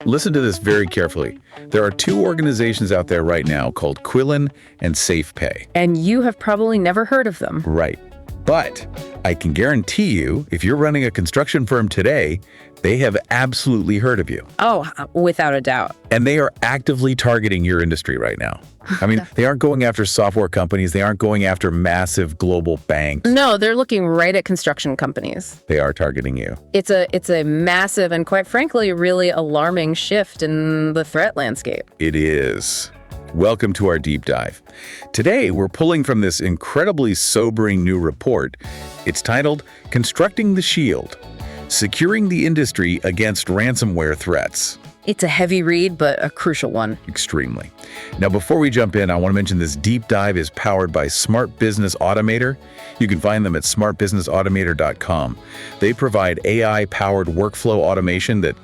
Listen to this very carefully. There are two organizations out there right now called Quillen and SafePay. And you have probably never heard of them. Right. But I can guarantee you, if you're running a construction firm today, they have absolutely heard of you. Oh, without a doubt. And they are actively targeting your industry right now. I mean, they aren't going after software companies. They aren't going after massive global banks. No, they're looking right at construction companies. They are targeting you. It's a massive and, quite frankly, really alarming shift in the threat landscape. It is. Welcome to our deep dive. Today, we're pulling from this incredibly sobering new report. It's titled, Constructing the Shield: Securing the Industry Against Ransomware Threats. It's a heavy read, but a crucial one. Extremely. Now, before we jump in, I want to mention this deep dive is powered by Smart Business Automator. You can find them at smartbusinessautomator.com. They provide AI-powered workflow automation that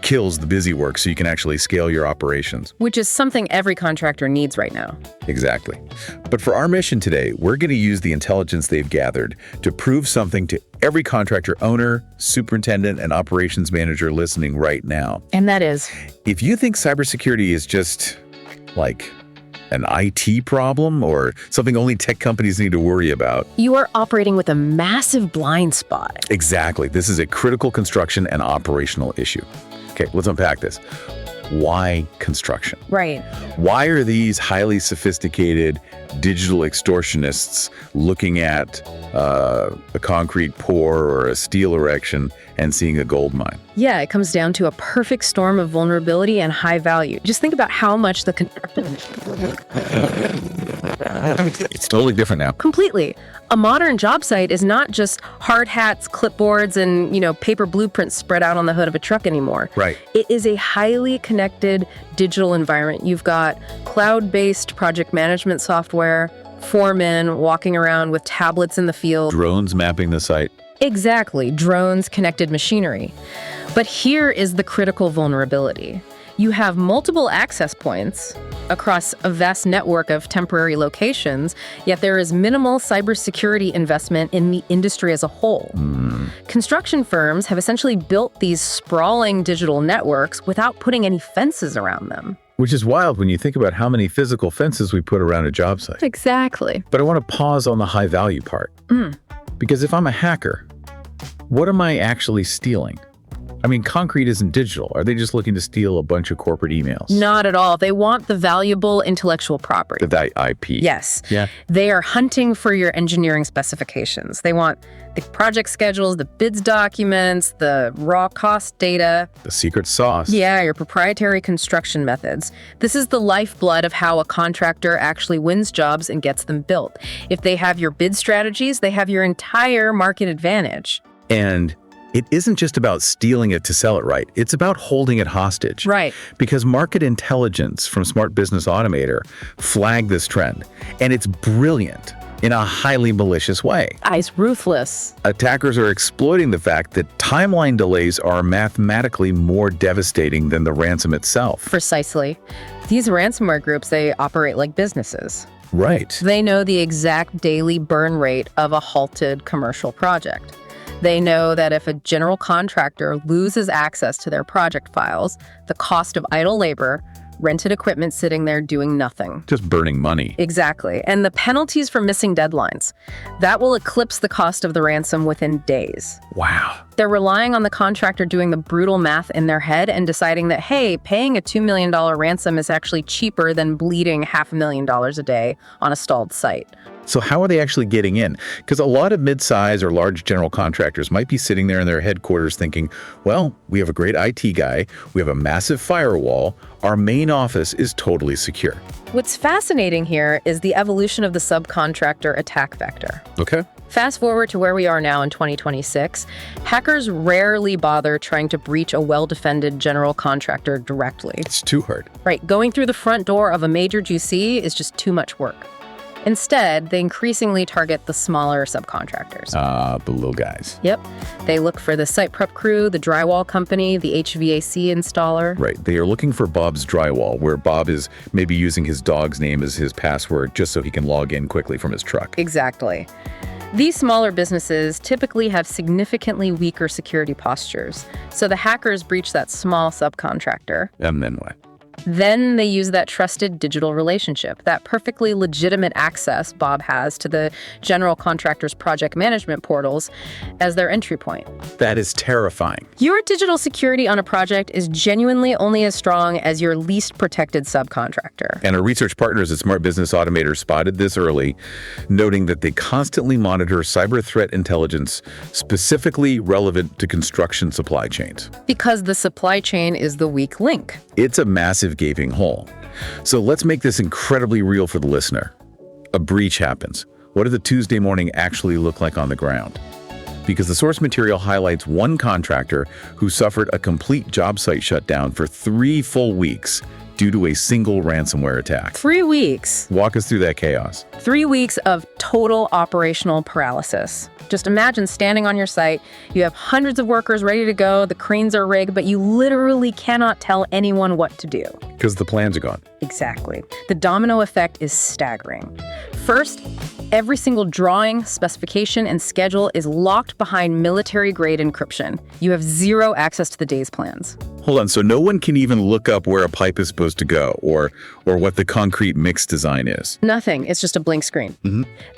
kills the busy work so you can actually scale your operations. Which is something every contractor needs right now. Exactly. But for our mission today, we're going to use the intelligence they've gathered to prove something to every contractor owner, superintendent, and operations manager listening right now. And that is? If you think cybersecurity is just like an IT problem or something only tech companies need to worry about, you are operating with a massive blind spot. Exactly. This is a critical construction and operational issue. Okay, let's unpack this. Why construction? Right. Why are these highly sophisticated digital extortionists looking at a concrete pour or a steel erection and seeing a gold mine? Yeah, it comes down to a perfect storm of vulnerability and high value. Just think about how much the It's totally different now. Completely. A modern job site is not just hard hats, clipboards, and, paper blueprints spread out on the hood of a truck anymore. Right. It is a highly connected digital environment. You've got cloud-based project management software, foremen walking around with tablets in the field. Drones mapping the site. Exactly. Drones, connected machinery. But here is the critical vulnerability. You have multiple access points across a vast network of temporary locations, yet there is minimal cybersecurity investment in the industry as a whole. Construction firms have essentially built these sprawling digital networks without putting any fences around them. Which is wild when you think about how many physical fences we put around a job site. Exactly. But I want to pause on the high value part. Because if I'm a hacker, what am I actually stealing? I mean, concrete isn't digital. Are they just looking to steal a bunch of corporate emails? Not at all. They want the valuable intellectual property. The IP. Yes. Yeah. They are hunting for your engineering specifications. They want the project schedules, the bids documents, the raw cost data. The secret sauce. Yeah, your proprietary construction methods. This is the lifeblood of how a contractor actually wins jobs and gets them built. If they have your bid strategies, they have your entire market advantage. And it isn't just about stealing it to sell it right. It's about holding it hostage. Right. Because market intelligence from Smart Business Automator flagged this trend. And it's brilliant in a highly malicious way. It's ruthless. Attackers are exploiting the fact that timeline delays are mathematically more devastating than the ransom itself. Precisely. These ransomware groups, they operate like businesses. Right. They know the exact daily burn rate of a halted commercial project. They know that if a general contractor loses access to their project files, the cost of idle labor, rented equipment sitting there doing nothing. Just burning money. Exactly. And the penalties for missing deadlines, that will eclipse the cost of the ransom within days. Wow. They're relying on the contractor doing the brutal math in their head and deciding that, hey, paying a $2 million ransom is actually cheaper than bleeding $500,000 a day on a stalled site. So how are they actually getting in? Because a lot of mid-size or large general contractors might be sitting there in their headquarters thinking, well, we have a great IT guy, we have a massive firewall, our main office is totally secure. What's fascinating here is the evolution of the subcontractor attack vector. Okay. Fast forward to where we are now in 2026, hackers rarely bother trying to breach a well-defended general contractor directly. It's too hard. Right, going through the front door of a major GC is just too much work. Instead, they increasingly target the smaller subcontractors. The little guys. Yep. They look for the site prep crew, the drywall company, the HVAC installer. Right. They are looking for Bob's Drywall, where Bob is maybe using his dog's name as his password just so he can log in quickly from his truck. Exactly. These smaller businesses typically have significantly weaker security postures, so the hackers breach that small subcontractor. And then what? Then they use that trusted digital relationship, that perfectly legitimate access Bob has to the general contractor's project management portals as their entry point. That is terrifying. Your digital security on a project is genuinely only as strong as your least protected subcontractor. And our research partners at Smart Business Automator spotted this early, noting that they constantly monitor cyber threat intelligence specifically relevant to construction supply chains. Because the supply chain is the weak link. It's a massive gaping hole. So let's make this incredibly real for the listener. A breach happens. What did the Tuesday morning actually look like on the ground? Because the source material highlights one contractor who suffered a complete job site shutdown for 3 full weeks due to a single ransomware attack. 3 weeks. Walk us through that chaos. 3 weeks of total operational paralysis. Just imagine standing on your site, you have hundreds of workers ready to go, the cranes are rigged, but you literally cannot tell anyone what to do. Because the plans are gone. Exactly. The domino effect is staggering. First, every single drawing, specification, and schedule is locked behind military-grade encryption. You have zero access to the day's plans. Hold on, so no one can even look up where a pipe is supposed to go or what the concrete mix design is? Nothing. It's just a blank screen.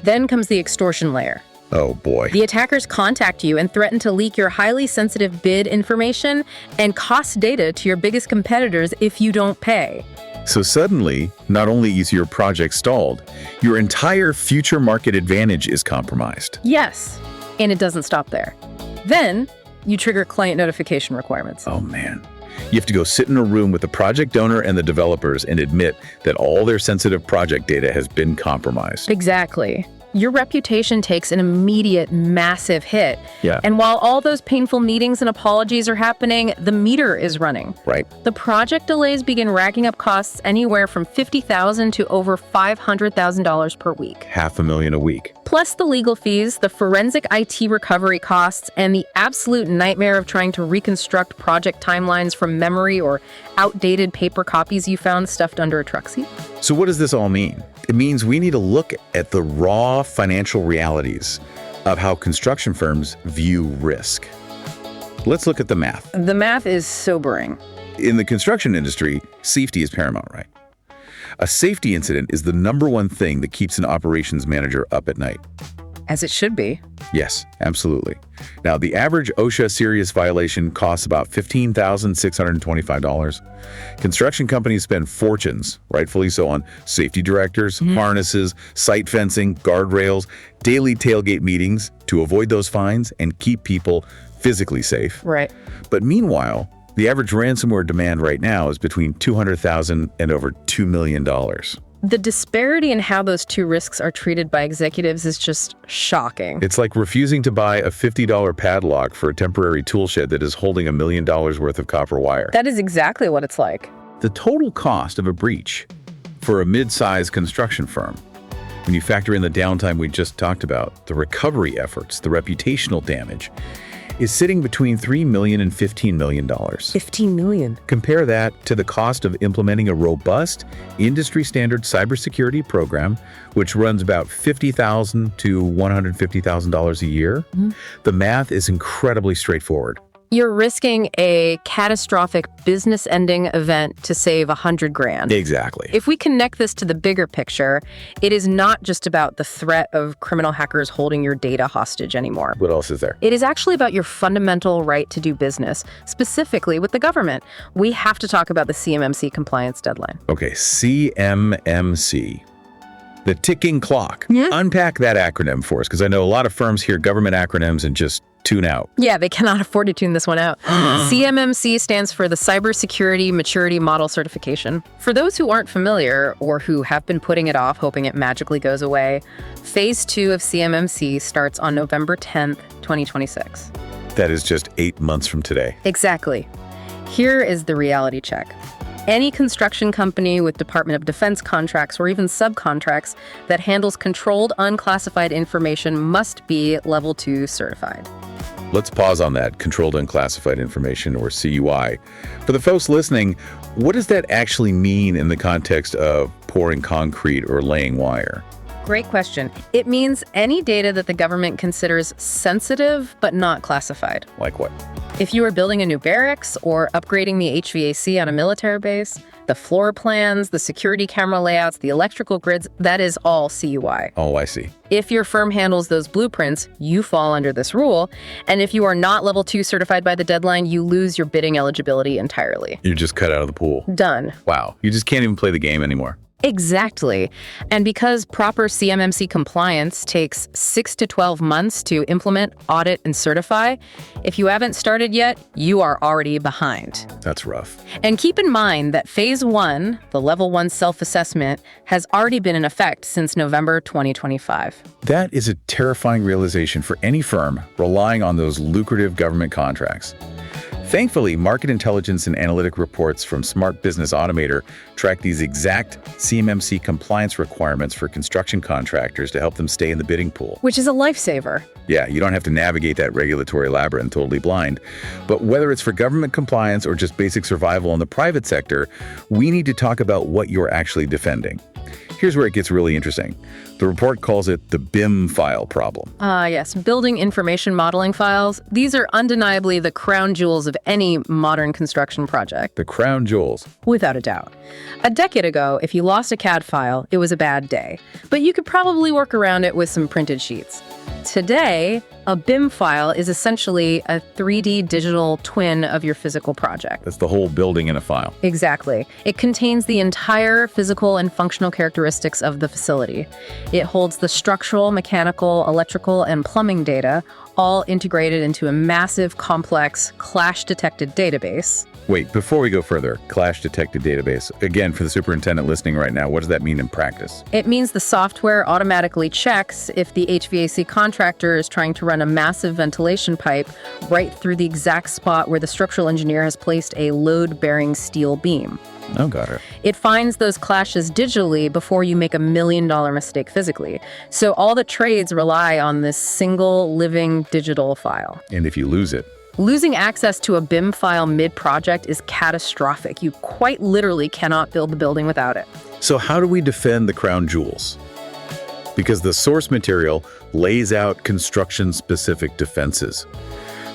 Then comes the extortion layer. Oh boy. The attackers contact you and threaten to leak your highly sensitive bid information and cost data to your biggest competitors if you don't pay. So suddenly, not only is your project stalled, your entire future market advantage is compromised. Yes, and it doesn't stop there. Then you trigger client notification requirements. Oh man. You have to go sit in a room with the project owner and the developers and admit that all their sensitive project data has been compromised. Exactly. Your reputation takes an immediate, massive hit. Yeah. And while all those painful meetings and apologies are happening, the meter is running. Right. The project delays begin racking up costs anywhere from $50,000 to over $500,000 per week. $500,000 a week. Plus the legal fees, the forensic IT recovery costs, and the absolute nightmare of trying to reconstruct project timelines from memory or outdated paper copies you found stuffed under a truck seat. So what does this all mean? It means we need to look at the raw financial realities of how construction firms view risk. Let's look at the math. The math is sobering. In the construction industry, safety is paramount, right? A safety incident is the #1 thing that keeps an operations manager up at night. As it should be. Yes, absolutely. Now, the average OSHA serious violation costs about $15,625. Construction companies spend fortunes, rightfully so, on safety directors, harnesses, site fencing, guardrails, daily tailgate meetings to avoid those fines and keep people physically safe. Right. But meanwhile, the average ransomware demand right now is between $200,000 and over $2 million. The disparity in how those two risks are treated by executives is just shocking. It's like refusing to buy a $50 padlock for a temporary tool shed that is holding $1 million worth of copper wire. That is exactly what it's like. The total cost of a breach for a mid-sized construction firm, when you factor in the downtime we just talked about, the recovery efforts, the reputational damage, is sitting between $3 million and $15 million. $15 million. Compare that to the cost of implementing a robust, industry-standard cybersecurity program, which runs about $50,000 to $150,000 a year. The math is incredibly straightforward. You're risking a catastrophic business-ending event to save $100,000. Exactly. If we connect this to the bigger picture, it is not just about the threat of criminal hackers holding your data hostage anymore. What else is there? It is actually about your fundamental right to do business, specifically with the government. We have to talk about the CMMC compliance deadline. Okay, CMMC. The ticking clock. Unpack that acronym for us, because I know a lot of firms hear government acronyms and just tune out. Yeah, they cannot afford to tune this one out. CMMC stands for the Cybersecurity Maturity Model Certification. For those who aren't familiar or who have been putting it off, hoping it magically goes away, Phase 2 of CMMC starts on November 10th, 2026. That is just 8 months from today. Exactly. Here is the reality check. Any construction company with Department of Defense contracts or even subcontracts that handles controlled unclassified information must be Level 2 certified. Let's pause on that, controlled unclassified information, or CUI. For the folks listening, what does that actually mean in the context of pouring concrete or laying wire? Great question. It means any data that the government considers sensitive but not classified. Like what? If you are building a new barracks or upgrading the HVAC on a military base, the floor plans, the security camera layouts, the electrical grids, that is all CUI. Oh, I see. If your firm handles those blueprints, you fall under this rule. And if you are not level 2 certified by the deadline, you lose your bidding eligibility entirely. You're just cut out of the pool. Done. Wow. You just can't even play the game anymore. Exactly. And because proper CMMC compliance takes 6 to 12 months to implement, audit, and certify, if you haven't started yet, you are already behind. That's rough. And keep in mind that Phase 1, the Level 1 self-assessment, has already been in effect since November 2025. That is a terrifying realization for any firm relying on those lucrative government contracts. Thankfully, market intelligence and analytic reports from Smart Business Automator track these exact CMMC compliance requirements for construction contractors to help them stay in the bidding pool. Which is a lifesaver. Yeah, you don't have to navigate that regulatory labyrinth totally blind. But whether it's for government compliance or just basic survival in the private sector, we need to talk about what you're actually defending. Here's where it gets really interesting. The report calls it the BIM file problem. Yes, building information modeling files. These are undeniably the crown jewels of any modern construction project. The crown jewels. Without a doubt. A decade ago, if you lost a CAD file, it was a bad day. But you could probably work around it with some printed sheets. Today, a BIM file is essentially a 3D digital twin of your physical project. That's the whole building in a file. Exactly. It contains the entire physical and functional characteristics of the facility. It holds the structural, mechanical, electrical, and plumbing data, all integrated into a massive, complex, clash-detected database. Wait, before we go further, clash-detected database. Again, for the superintendent listening right now, what does that mean in practice? It means the software automatically checks if the HVAC contractor is trying to run a massive ventilation pipe right through the exact spot where the structural engineer has placed a load-bearing steel beam. Oh, got it. It finds those clashes digitally before you make $1 million mistake physically. So all the trades rely on this single living digital file. And if you lose it? Losing access to a BIM file mid-project is catastrophic. You quite literally cannot build the building without it. So how do we defend the crown jewels? Because the source material lays out construction-specific defenses.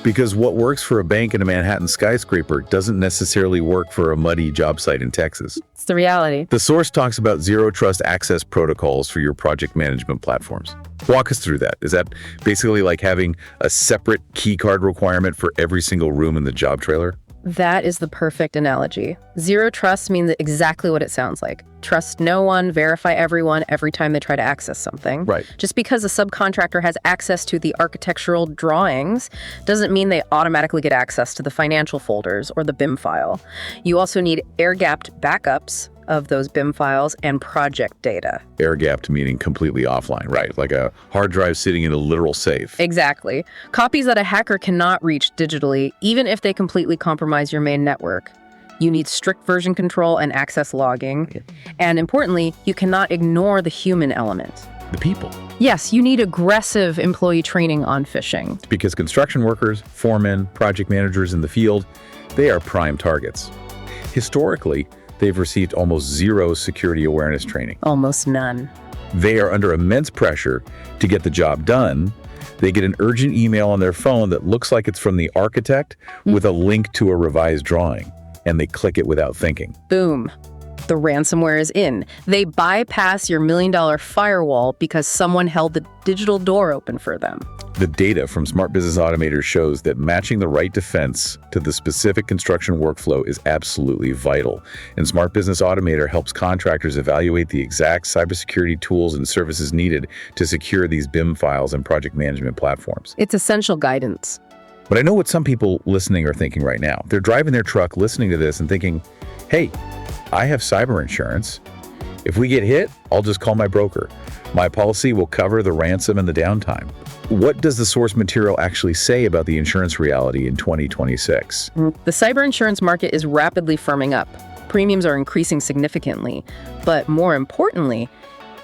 Because what works for a bank in a Manhattan skyscraper doesn't necessarily work for a muddy job site in Texas. It's the reality. The source talks about zero trust access protocols for your project management platforms. Walk us through that. Is that basically like having a separate key card requirement for every single room in the job trailer? That is the perfect analogy. Zero trust means exactly what it sounds like. Trust no one, verify everyone every time they try to access something. Right. Just because a subcontractor has access to the architectural drawings doesn't mean they automatically get access to the financial folders or the BIM file. You also need air-gapped backups of those BIM files and project data. Air-gapped meaning completely offline, right? Like a hard drive sitting in a literal safe. Exactly. Copies that a hacker cannot reach digitally, even if they completely compromise your main network. You need strict version control and access logging. And importantly, you cannot ignore the human element. The people. Yes, you need aggressive employee training on phishing. Because construction workers, foremen, project managers in the field, they are prime targets. Historically, they've received almost zero security awareness training. Almost none. They are under immense pressure to get the job done. They get an urgent email on their phone that looks like it's from the architect with a link to a revised drawing, and they click it without thinking. Boom. The ransomware is in. They bypass your $1 million firewall because someone held the digital door open for them. The data from Smart Business Automator shows that matching the right defense to the specific construction workflow is absolutely vital. And Smart Business Automator helps contractors evaluate the exact cybersecurity tools and services needed to secure these BIM files and project management platforms. It's essential guidance. But I know what some people listening are thinking right now. They're driving their truck listening to this and thinking, hey, I have cyber insurance. If we get hit, I'll just call my broker. My policy will cover the ransom and the downtime. What does the source material actually say about the insurance reality in 2026? The cyber insurance market is rapidly firming up. Premiums are increasing significantly. But more importantly,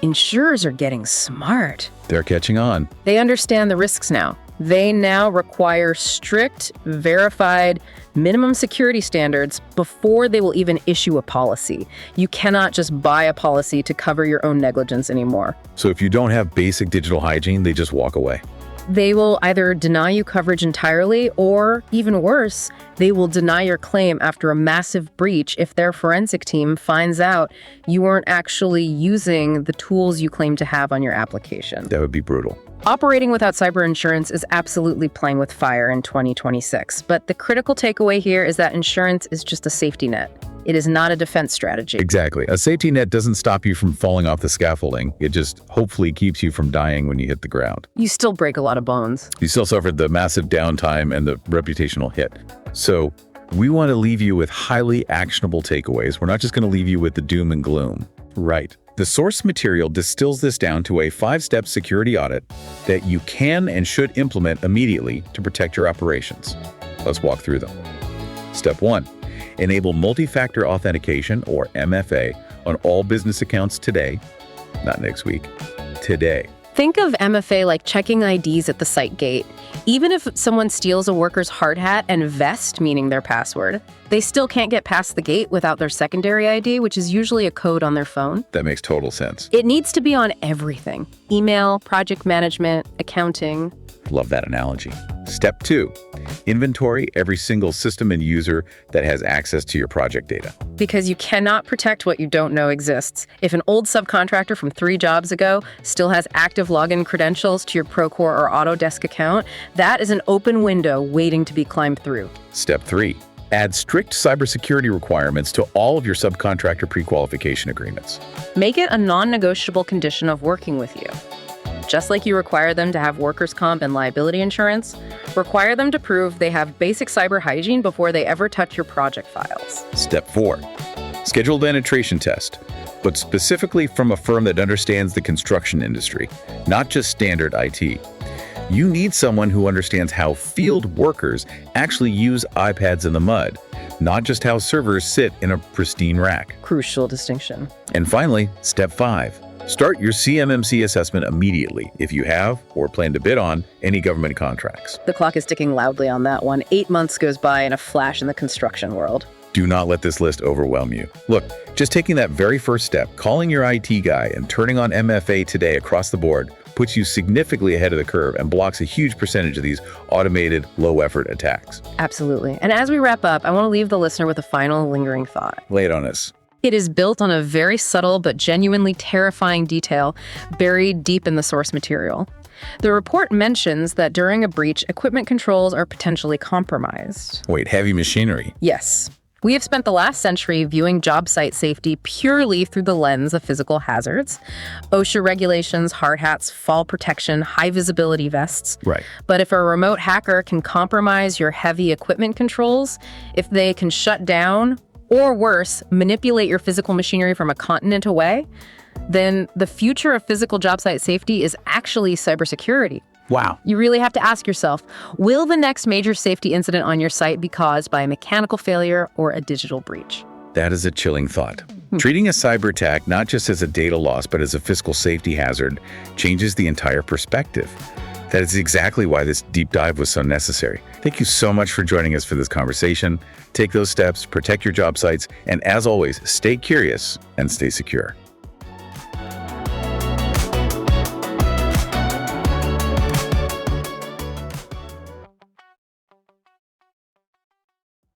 insurers are getting smart. They're catching on. They understand the risks now. They now require strict, verified, minimum security standards before they will even issue a policy. You cannot just buy a policy to cover your own negligence anymore. So if you don't have basic digital hygiene, they just walk away. They will either deny you coverage entirely, or even worse, they will deny your claim after a massive breach if their forensic team finds out you weren't actually using the tools you claim to have on your application. That would be brutal. Operating without cyber insurance is absolutely playing with fire in 2026, but the critical takeaway here is that insurance is just a safety net. It is not a defense strategy. Exactly. A safety net doesn't stop you from falling off the scaffolding. It just hopefully keeps you from dying when you hit the ground. You still break a lot of bones. You still suffered the massive downtime and the reputational hit. So we want to leave you with highly actionable takeaways. We're not just going to leave you with the doom and gloom. Right. The source material distills this down to a 5-step security audit that you can and should implement immediately to protect your operations. Let's walk through them. Step 1. Enable multi-factor authentication, or MFA, on all business accounts today, not next week, today. Think of MFA like checking IDs at the site gate. Even if someone steals a worker's hard hat and vest, meaning their password, they still can't get past the gate without their secondary ID, which is usually a code on their phone. That makes total sense. It needs to be on everything: email, project management, accounting. Love that analogy. Step 2. Inventory every single system and user that has access to your project data. Because you cannot protect what you don't know exists. If an old subcontractor from 3 jobs ago still has active login credentials to your Procore or Autodesk account, that is an open window waiting to be climbed through. Step 3. Add strict cybersecurity requirements to all of your subcontractor pre-qualification agreements. Make it a non-negotiable condition of working with you. Just like you require them to have workers' comp and liability insurance, require them to prove they have basic cyber hygiene before they ever touch your project files. Step 4. Schedule a penetration test, but specifically from a firm that understands the construction industry, not just standard IT. You need someone who understands how field workers actually use iPads in the mud, not just how servers sit in a pristine rack. Crucial distinction. And finally, Step 5. Start your CMMC assessment immediately if you have or plan to bid on any government contracts. The clock is ticking loudly on that one. 8 months goes by in a flash in the construction world. Do not let this list overwhelm you. Look, just taking that very first step, calling your IT guy and turning on MFA today across the board, puts you significantly ahead of the curve and blocks a huge percentage of these automated, low-effort attacks. Absolutely. And as we wrap up, I want to leave the listener with a final lingering thought. Lay it on us. It is built on a very subtle but genuinely terrifying detail buried deep in the source material. The report mentions that during a breach, equipment controls are potentially compromised. Wait, heavy machinery? Yes. We have spent the last century viewing job site safety purely through the lens of physical hazards: OSHA regulations, hard hats, fall protection, high visibility vests. Right. But if a remote hacker can compromise your heavy equipment controls, if they can shut down, or worse, manipulate your physical machinery from a continent away, then the future of physical job site safety is actually cybersecurity. Wow. You really have to ask yourself, will the next major safety incident on your site be caused by a mechanical failure or a digital breach? That is a chilling thought. Treating a cyber attack not just as a data loss, but as a physical safety hazard changes the entire perspective. That is exactly why this deep dive was so necessary. Thank you so much for joining us for this conversation. Take those steps, protect your job sites, and as always, stay curious and stay secure.